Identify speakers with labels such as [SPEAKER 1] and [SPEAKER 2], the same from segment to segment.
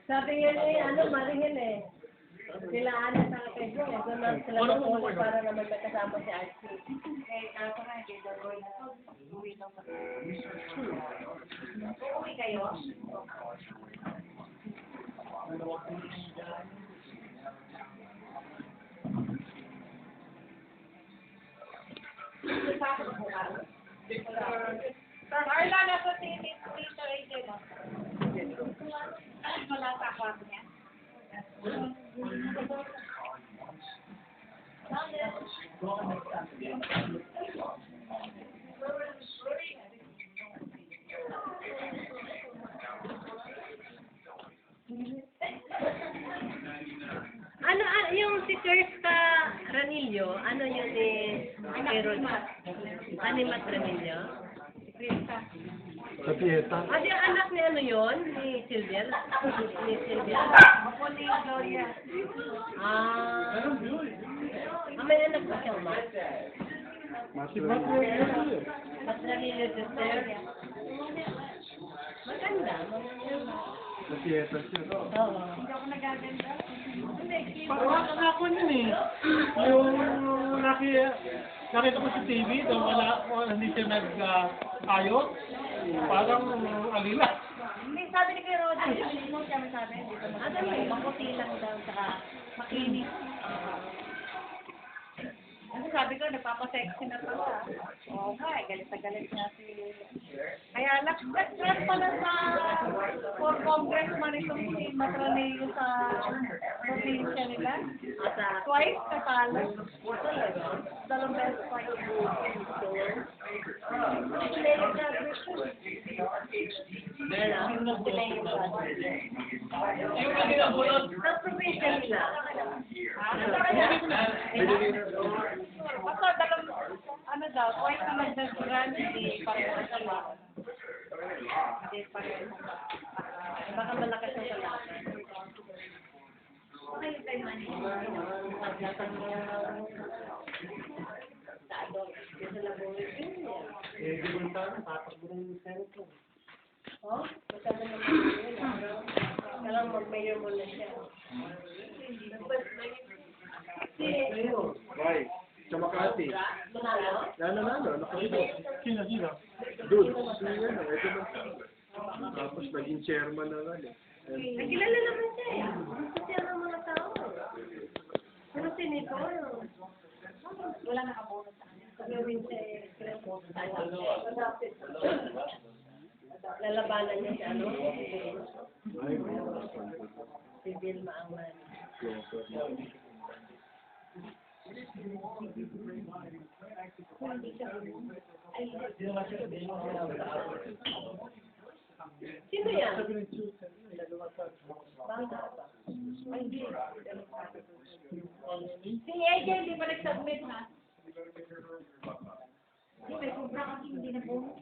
[SPEAKER 1] Sabi nga eh, maringin eh. Sila ano sa kapego eh. Doon lang sila magpuli para naman may kasama si Archie. Eh, kaso nga, hindi daw ko na uwi lang. Uuwi kayo?
[SPEAKER 2] Carla, nasa dito ay dito. Wala sa kwarto niya.
[SPEAKER 1] Ano, yung si Kirsta Ranillo, ano yun eh, Animat Ranillo?
[SPEAKER 3] Sa Pieta.
[SPEAKER 1] Ano yung anak ni ano yun? Ni Silvia? Ni Silvia?
[SPEAKER 2] Ako ni Gloria.
[SPEAKER 1] May anak ba siyang ma?
[SPEAKER 3] Mas Ranillo.
[SPEAKER 1] Mas Ranillo sister? Maganda.
[SPEAKER 3] Sa Pieta siya.
[SPEAKER 1] Oo.
[SPEAKER 2] Hindi ako nagaganda.
[SPEAKER 3] Parang ako nun eh. Yung nakita ko sa TV, hindi siya nag-ayos. Parang alila.
[SPEAKER 2] Hindi, sabi ni Kuya Roger, hindi mo siya masabi.
[SPEAKER 1] Ano yun? Maputi lang daw, saka makinis.
[SPEAKER 2] Kasi sabi ko, nagpapasexy na pala. Oo nga, galit na galit na si... Kaya nag-stress pala sa for congressman itong si Matranillo sa probinsya nila. Twice katalo. Dalawang beses pa yun.
[SPEAKER 1] Sa probinsya nila.
[SPEAKER 2] Basta dalawang, ano daw, twice na nagdagran, hindi pareho sila. Hindi pareho.
[SPEAKER 1] Baka malakas ang kalaban.
[SPEAKER 2] Okay, tayo man.
[SPEAKER 3] Eh, di ba tayo, tatakbo ng sentro.
[SPEAKER 1] Oh, masyado naman yun. Kailangan mag-mayor mo na siya.
[SPEAKER 3] Bye. Sa Makati.
[SPEAKER 1] Manalo?
[SPEAKER 3] Nanalo, nakaiba. Sino? Dude, sino? Ito na siya. Tapos naging chairman na ano.
[SPEAKER 1] Nagkilala naman siya eh. Gusto siya ng mga tao. Ano sinito?
[SPEAKER 2] Wala nakabono sa kanya.
[SPEAKER 1] Gawin siya eh. Lalabanan niya si ano?
[SPEAKER 3] Ay, may
[SPEAKER 1] Si Vilma Angman. Sino yan? Bata ba?
[SPEAKER 2] Ay, hindi. Si AJ hindi pa nag-submit ha? May kubra kasi hindi na bumo.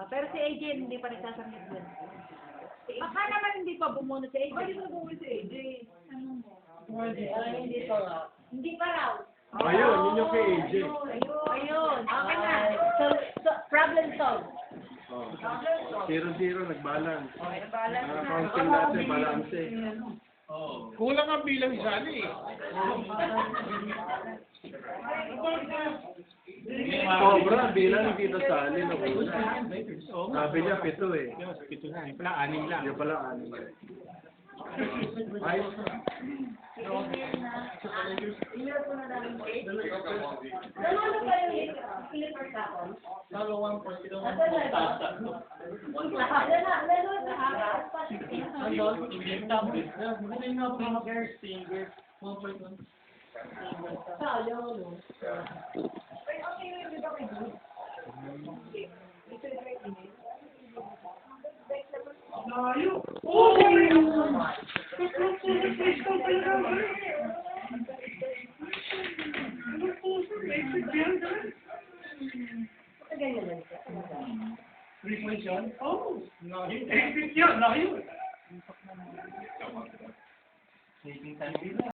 [SPEAKER 1] Pero si AJ hindi pa nagsasubmit din.
[SPEAKER 2] Baka naman hindi pa bumono si AJ. Hindi pa bumono si AJ. Ano mo?
[SPEAKER 1] Hindi pa nga.
[SPEAKER 2] Hindi pa raw.
[SPEAKER 3] Ayun, yun yung kay AJ.
[SPEAKER 2] Ayun. Okay na.
[SPEAKER 1] So, problem solved.
[SPEAKER 3] Oh. 0-0, nag-balance.
[SPEAKER 2] Balance na.
[SPEAKER 3] Council natin, balance eh.
[SPEAKER 4] Kulang ang bilang isali eh.
[SPEAKER 3] Sobra, bilang hindi nasali na una. Sabi niya, 7 eh.
[SPEAKER 4] Ito na, yung pala 6 lang.
[SPEAKER 3] Yung pala, 6 eh. Ay,
[SPEAKER 1] Nanono pa yung Clipper Capon?
[SPEAKER 4] Dalawang partido ng Ano? Yung tablet. Ano yung finger, finger. 1.1.
[SPEAKER 3] layo.
[SPEAKER 1] Ganyan lang siya.
[SPEAKER 4] 3 points yun? Oh! Layo. 8 yun, layo. Taking time.